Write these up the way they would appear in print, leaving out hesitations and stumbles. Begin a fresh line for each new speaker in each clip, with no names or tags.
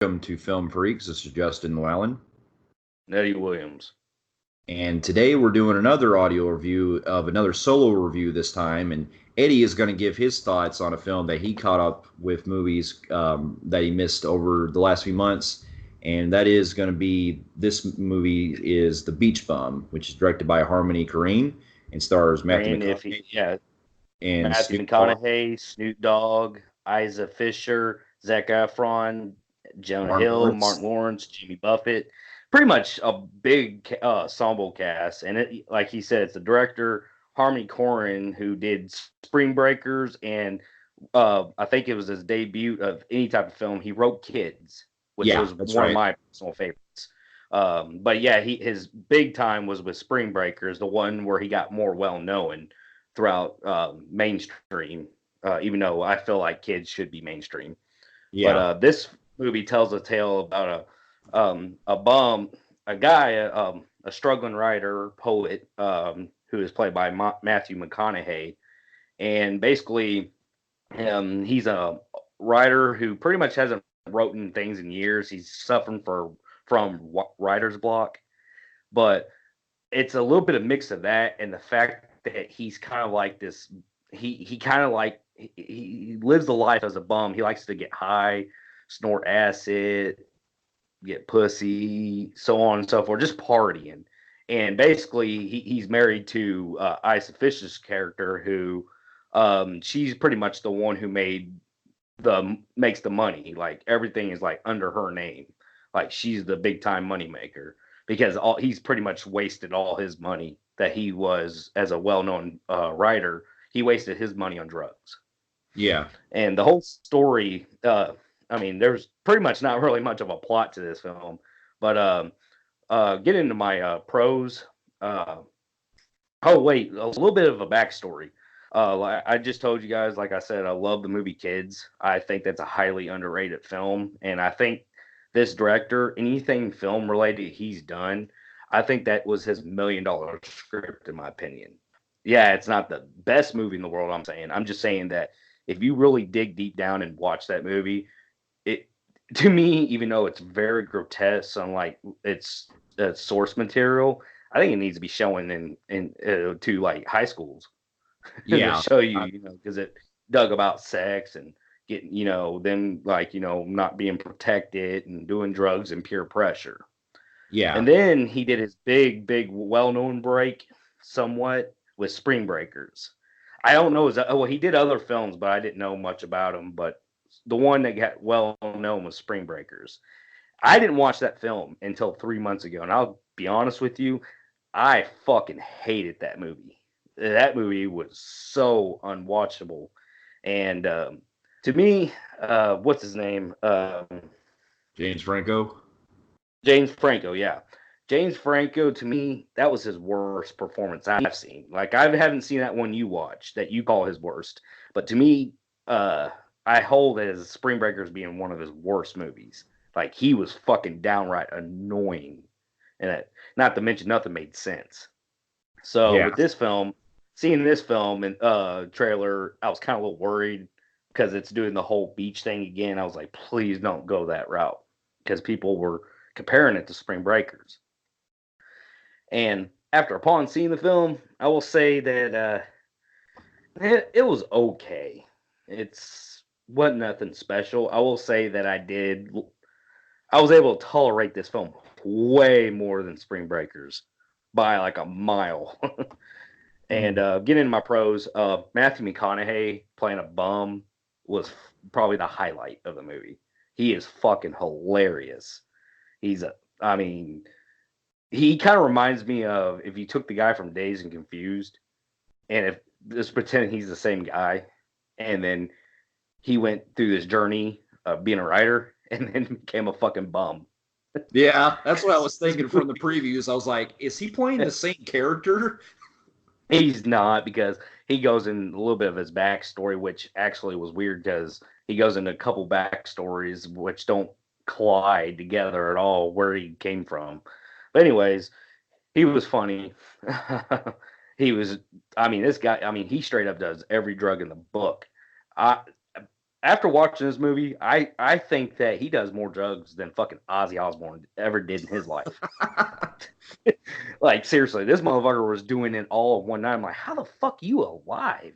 welcome to Film Freaks. This is Justin Llewellyn.
Eddie Williams.
And today we're doing another audio review of another solo review this time. And Eddie is going to give his thoughts on a film that he caught up with movies that he missed over the last few months. And that is going to be this movie is The Beach Bum, which is directed by Harmony Korine and stars Matthew McConaughey and
Matthew
Snoop Dogg,
McConaughey, Snoop Dogg, Isa Fisher, Zac Efron, Jonah
Martin
Hill,
Lawrence.
Martin Lawrence, Jimmy Buffett. Pretty much a big ensemble cast, and like he said, it's the director Harmony Korine who did Spring Breakers, and I think it was his debut of any type of film. He wrote Kids, which was one of my personal favorites. But yeah, his big time was with Spring Breakers, the one where he got more well known throughout mainstream. Even though I feel like Kids should be mainstream, but this movie tells a tale about a bum, a guy, a struggling writer, poet, who is played by Matthew McConaughey, and basically, he's a writer who pretty much hasn't written things in years. He's suffering from writer's block, but it's a little bit of mix of that and the fact that he's kind of like this. He kind of like he lives the life as a bum. He likes to get high, snort acid, get pussy, so on and so forth, just partying. And basically, he's married to Isa Fisher's character, who she's pretty much the one who makes the money. Like everything is like under her name. Like she's the big time money maker because he's pretty much wasted all his money that he was as a well known writer. He wasted his money on drugs.
Yeah.
And the whole story, I mean, there's pretty much not really much of a plot to this film, but get into my pros. Oh wait, a little bit of a backstory. I just told you guys, like I said, I love the movie Kids. I think that's a highly underrated film, and I think this director, anything film related he's done, I think that was his $1 million script, in my opinion. Yeah, it's not the best movie in the world. I'm just saying that if you really dig deep down and watch that movie, it to me, even though it's very grotesque and like it's source material, I think it needs to be showing in to like high schools to
Yeah.
show you know, because it dug about sex and getting, them like, not being protected and doing drugs and peer pressure.
Yeah.
And then he did his big, well-known break somewhat with Spring Breakers. I don't know. Well, he did other films, but I didn't know much about him. But the one that got well known was Spring Breakers. I didn't watch that film until 3 months ago, and I'll be honest with you, I fucking hated that movie. That movie was so unwatchable, and to me, what's his name?
James Franco.
James Franco, yeah. James Franco, to me, that was his worst performance I've seen. Like, I haven't seen that one you watched that you call his worst. But to me, I hold it as Spring Breakers being one of his worst movies. Like, he was fucking downright annoying. And not to mention, nothing made sense. So,
Yeah.
with this film, seeing this film and trailer, I was kind of a little worried because it's doing the whole beach thing again. I was like, please don't go that route because people were comparing it to Spring Breakers. And upon seeing the film, I will say that it was okay. It's wasn't nothing special. I will say that I was able to tolerate this film way more than Spring Breakers by like a mile. And getting into my pros, Matthew McConaughey playing a bum was probably the highlight of the movie. He is fucking hilarious. I mean, he kind of reminds me of if you took the guy from Dazed and Confused, and if just pretend he's the same guy, and then he went through this journey of being a writer, and then became a fucking bum.
Yeah, that's what I was thinking from the previews. I was like, is he playing the same character?
He's not, because he goes in a little bit of his backstory, which actually was weird because he goes into a couple backstories which don't collide together at all where he came from. But anyways, he was funny. he was, I mean, this guy, I mean, he straight up does every drug in the book. I after watching this movie, I think that he does more drugs than fucking Ozzy Osbourne ever did in his life. Like seriously, this motherfucker was doing it all in one night. I'm like, how the fuck you alive?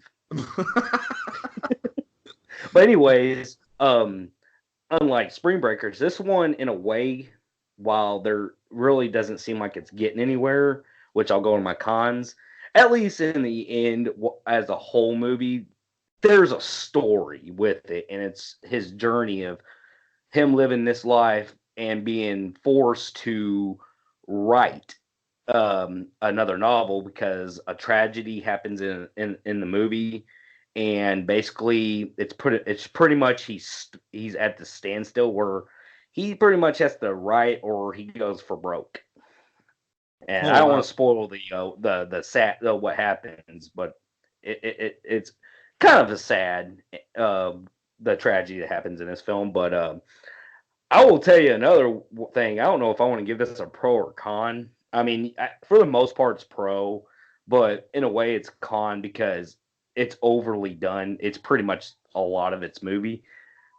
But anyways, unlike Spring Breakers, this one in a way, while there really doesn't seem like it's getting anywhere, which I'll go in my cons. At least in the end, as a whole movie, there's a story with it, and it's his journey of him living this life and being forced to write another novel because a tragedy happens in the movie, and basically it's pretty much he's at the standstill where he pretty much has to write or he goes for broke. And I don't want to spoil the sad what happens, but it's kind of a sad the tragedy that happens in this film. But I will tell you another thing. I don't know if I want to give this a pro or con. I mean, for the most part, it's pro, but in a way, it's con because it's overly done. It's pretty much a lot of its movie.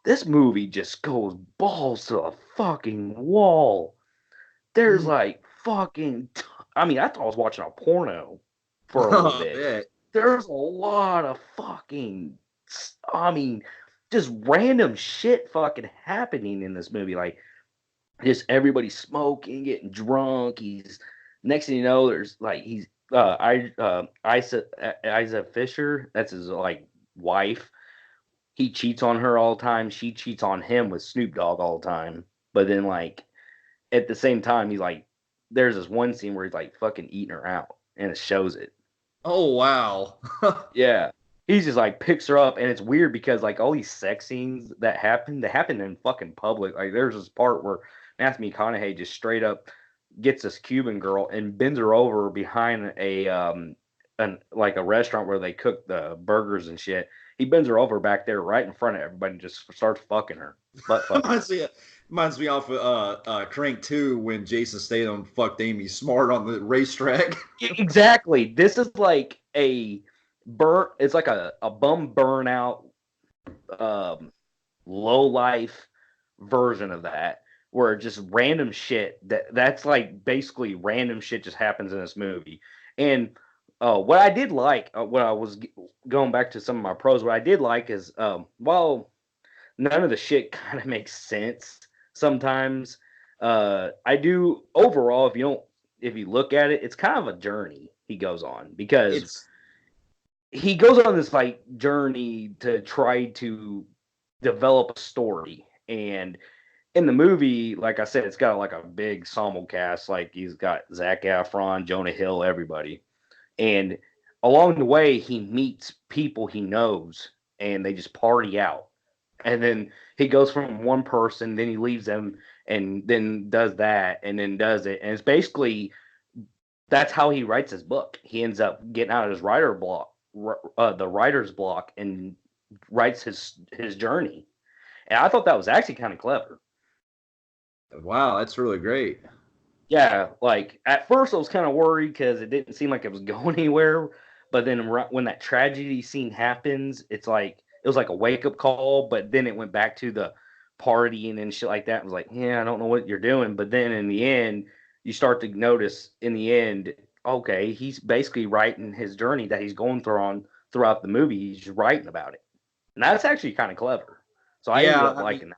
This movie just goes balls to the fucking wall. There's like fucking. I mean, I thought I was watching a porno for a little bit. There's a lot of fucking. I mean, just random shit fucking happening in this movie. Like, just everybody smoking, getting drunk. He's next thing you know, there's like he's Isa Fisher. That's his like wife. He cheats on her all the time. She cheats on him with Snoop Dogg all the time. But then like at the same time, he's like, there's this one scene where he's like fucking eating her out, and it shows it.
Oh wow.
Yeah. He's just like picks her up, and it's weird because like all these sex scenes that happen, they happen in fucking public. Like there's this part where Matthew McConaughey just straight up gets this Cuban girl and bends her over behind like a restaurant where they cook the burgers and shit. He bends her over back there right in front of everybody and just starts fucking her. Butt fucking.
Reminds me off of Crank 2 when Jason Statham fucked Amy Smart on the racetrack.
Exactly. This is like it's like a bum burnout low life version of that, where just random shit that's like basically random shit just happens in this movie. And what I did like, what I was going back to some of my pros, what I did like is while none of the shit kind of makes sense sometimes, I do overall, if you look at it, it's kind of a journey he goes on because he goes on this like journey to try to develop a story. And in the movie, like I said, it's got like a big ensemble cast. Like he's got Zac Efron, Jonah Hill, everybody. And along the way, he meets people he knows, and they just party out. And then he goes from one person, then he leaves them, and then does that, and then does it. And it's basically that's how he writes his book. He ends up getting out of his the writer's block, and writes his journey. And I thought that was actually kind of clever.
Wow, that's really great.
Yeah, like at first I was kind of worried because it didn't seem like it was going anywhere. But then when that tragedy scene happens, it's like it was like a wake up call. But then it went back to the partying and shit like that. I was like, yeah, I don't know what you're doing. But then in the end, you start to notice in the end, okay, he's basically writing his journey that he's going throughout the movie. He's writing about it, and that's actually kind of clever. So I ended up liking that.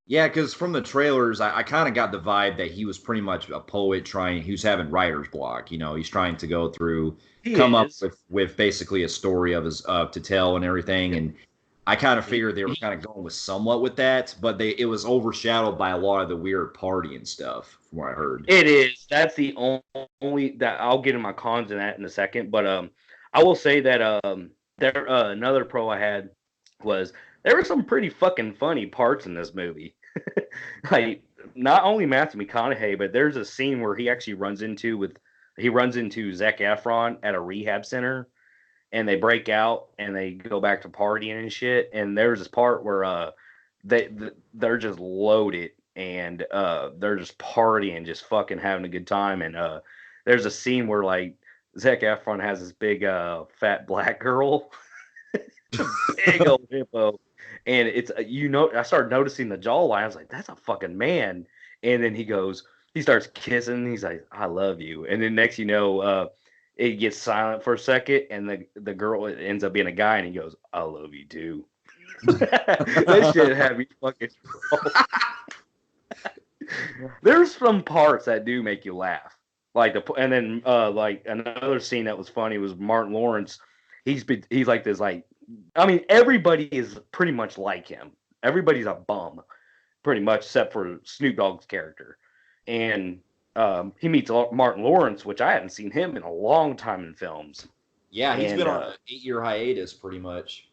Yeah, because from the trailers, I kind of got the vibe that he was pretty much a poet he was having writer's block. You know, he's trying to go through, come up with basically a story of his to tell and everything. And I kind of figured they were kind of going with somewhat with that, but it was overshadowed by a lot of the weird party and stuff, from what I heard.
It is. That's the only that I'll get in my cons in that in a second. But I will say that there another pro I had was there were some pretty fucking funny parts in this movie. Like not only Matthew McConaughey, but there's a scene where he actually runs into Zac Efron at a rehab center, and they break out and they go back to partying and shit. And there's this part where they're just loaded and they're just partying, just fucking having a good time. And there's a scene where like Zac Efron has this big fat black girl, big old hippo, And it's I started noticing the jawline. I was like, that's a fucking man. And then he starts kissing. He's like, I love you. And then next it gets silent for a second, and the girl ends up being a guy, and he goes, I love you too. That shit had me fucking. There's some parts that do make you laugh, and then like another scene that was funny was Martin Lawrence. He's like this, like, I mean, everybody is pretty much like him. Everybody's a bum, pretty much, except for Snoop Dogg's character. And he meets Martin Lawrence, which I haven't seen him in a long time in films.
Yeah, he's been on an 8-year hiatus, pretty much.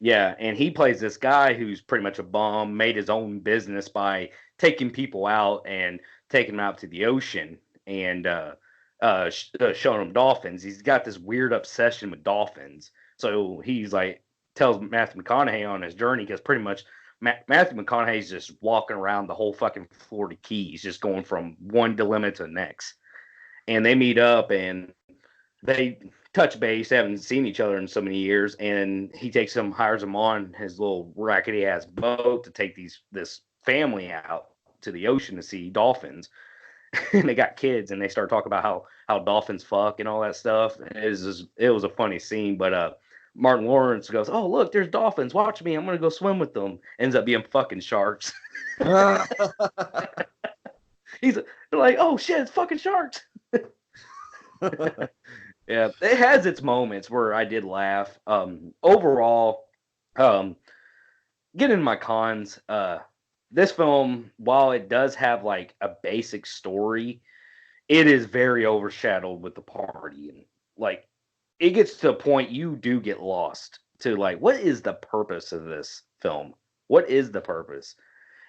Yeah, and he plays this guy who's pretty much a bum, made his own business by taking people out and taking them out to the ocean and showing them dolphins. He's got this weird obsession with dolphins. So he's like, tells Matthew McConaughey on his journey, because pretty much Matthew McConaughey's just walking around the whole fucking Florida Keys, just going from one dilemma to the next. And they meet up and they touch base. They haven't seen each other in so many years, and he hires them on his little rackety ass boat to take this family out to the ocean to see dolphins. And they got kids, and they start talking about how dolphins fuck and all that stuff. It was a funny scene, but Martin Lawrence goes, "Oh, look, there's dolphins. Watch me. I'm gonna go swim with them." Ends up being fucking sharks. They're like, "Oh shit, it's fucking sharks." Yeah, it has its moments where I did laugh. Overall, getting into my cons, this film, while it does have like a basic story, it is very overshadowed with the party, and like it gets to a point you do get lost to like, what is the purpose of this film? What is the purpose?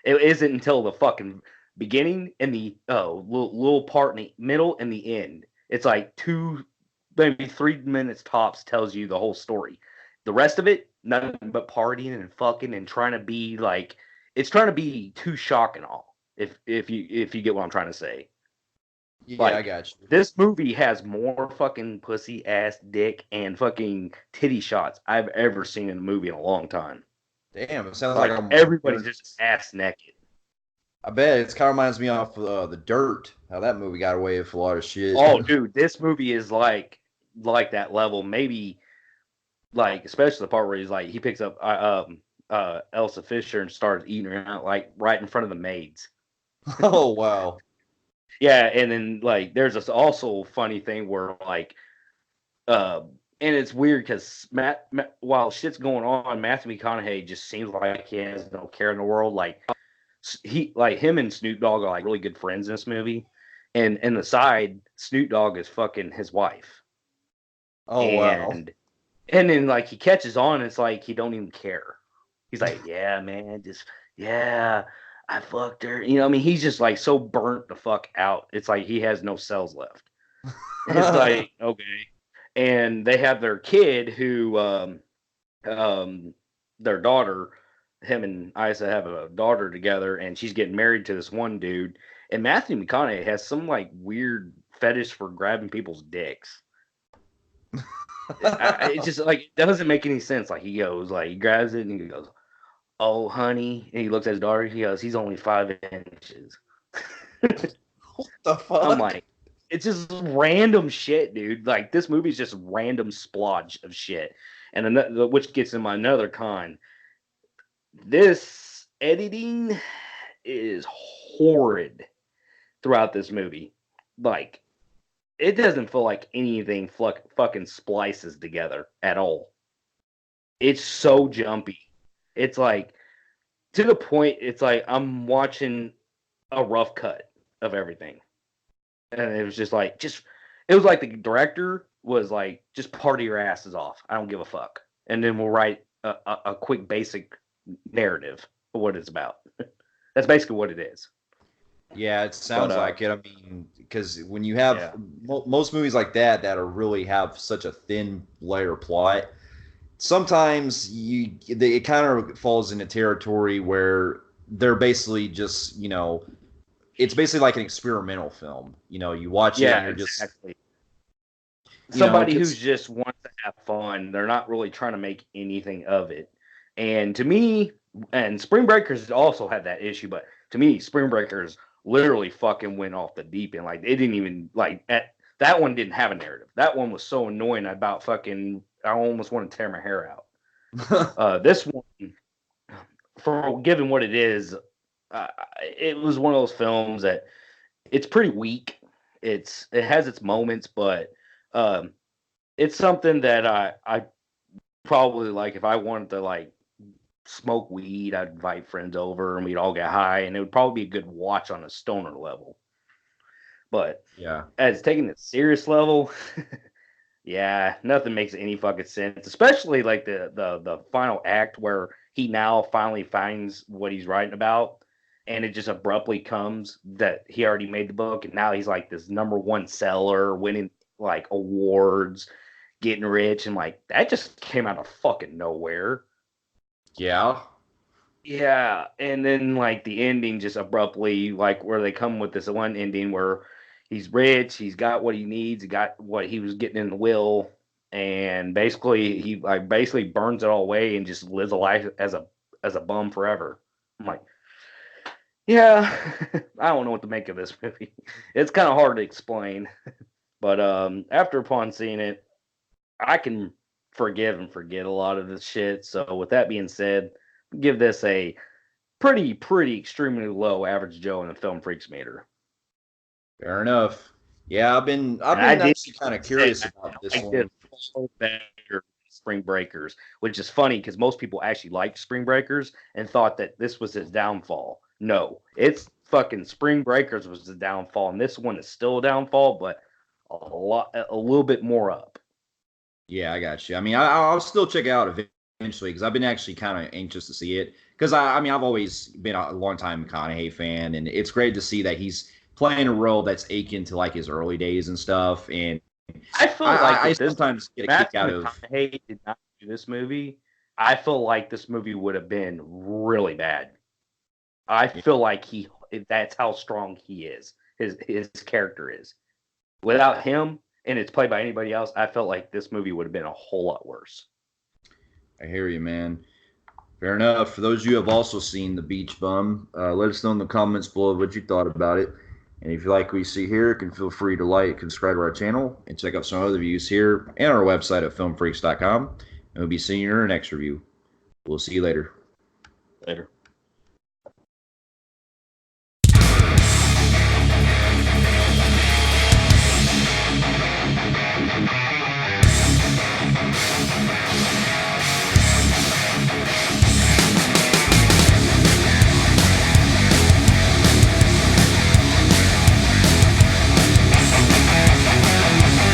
It isn't until the fucking beginning and the little part in the middle and the end. It's like 2, maybe 3 minutes tops tells you the whole story. The rest of it, nothing but partying and fucking and trying to be like, it's trying to be too shock and all. If you get what I'm trying to say.
Yeah, like, I got you.
This movie has more fucking pussy ass dick and fucking titty shots I've ever seen in a movie in a long time.
Damn, it sounds like
everybody's just ass naked.
I bet it kind of reminds me of The Dirt, how that movie got away with a lot of shit.
Oh, dude, this movie is like that level. Maybe like, especially the part where he's like, he picks up Elsa Fisher and starts eating her out like right in front of the maids.
Oh wow.
Yeah, and then like there's this also funny thing where like and it's weird because while shit's going on, Matthew McConaughey just seems like he has no care in the world. Like him and Snoop Dogg are like really good friends in this movie, and in the side, Snoop Dogg is fucking his wife.
Oh wow.
And then like he catches on, it's like he don't even care. He's like, yeah, man, I fucked her. You know, I mean, he's just like so burnt the fuck out. It's like he has no cells left. It's like, okay. And they have their kid who, their daughter, him and Isa have a daughter together, and she's getting married to this one dude. And Matthew McConaughey has some like weird fetish for grabbing people's dicks. It just like, it doesn't make any sense. Like he grabs it and he goes, "Oh, honey," and he looks at his daughter. He goes, "He's only 5 inches."
What the fuck?
I'm like, it's just random shit, dude. Like this movie's just random splodge of shit, and which gets in my another con. This editing is horrid throughout this movie. Like, it doesn't feel like anything fucking splices together at all. It's so jumpy. It's like, to the point, it's like I'm watching a rough cut of everything. And it was just like, it was like the director was like, just party your asses off. I don't give a fuck. And then we'll write a quick basic narrative of what it's about. That's basically what it is.
Yeah, it sounds like it. I mean, because when you have most movies like that are really have such a thin layer plot, sometimes it kind of falls into territory where they're basically just, you know, it's basically like an experimental film. You know, you watch it and you're
exactly. Somebody who just wants to have fun. They're not really trying to make anything of it. And to me, and Spring Breakers also had that issue, but to me, Spring Breakers literally fucking went off the deep end. Like it didn't even like that one didn't have a narrative. That one was so annoying about fucking. I almost want to tear my hair out. This one, for given what it is, it was one of those films that it's pretty weak. It has its moments, but it's something that I probably like if I wanted to like smoke weed, I'd invite friends over and we'd all get high, and it would probably be a good watch on a stoner level. But
yeah,
as taking it serious level, yeah, nothing makes any fucking sense. Especially like the final act where he now finally finds what he's writing about, and it just abruptly comes that he already made the book, and now he's like this #1 seller, winning like awards, getting rich, and like that just came out of fucking nowhere.
yeah.
Yeah, and then like the ending just abruptly, like where they come with this one ending where he's rich, he's got what he needs, he got what he was getting in the will, and basically he like basically burns it all away and just lives a life as a bum forever. I'm like, yeah, I don't know what to make of this movie. It's kind of hard to explain, but after upon seeing it, I can forgive and forget a lot of this shit. So with that being said, give this a pretty extremely low average Joe in the film freaks meter.
Fair enough. Yeah, I've been
And I did
actually kind of curious about this
like
one.
this better Spring Breakers, which is funny because most people actually liked Spring Breakers and thought that this was his downfall. No, it's fucking Spring Breakers was the downfall, and this one is still a downfall, but a little bit more up.
Yeah, I got you. I mean, I'll still check it out eventually because I've been actually kind of anxious to see it. Because I mean, I've always been a long time McConaughey fan, and it's great to see that he's playing a role that's akin to like his early days and stuff. And
I feel like
I
if this
sometimes get a kick
Matthew
out of.
McConaughey did not do this movie, I feel like this movie would have been really bad. I feel like that's how strong he is. His character is. Without him and it's played by anybody else, I felt like this movie would have been a whole lot worse.
I hear you, man. Fair enough. For those of you who have also seen The Beach Bum, let us know in the comments below what you thought about it. And if you like what you see here, you can feel free to like and subscribe to our channel and check out some other reviews here and our website at filmfreaks.com. And we'll be seeing you in our next review. We'll see you later.
Later.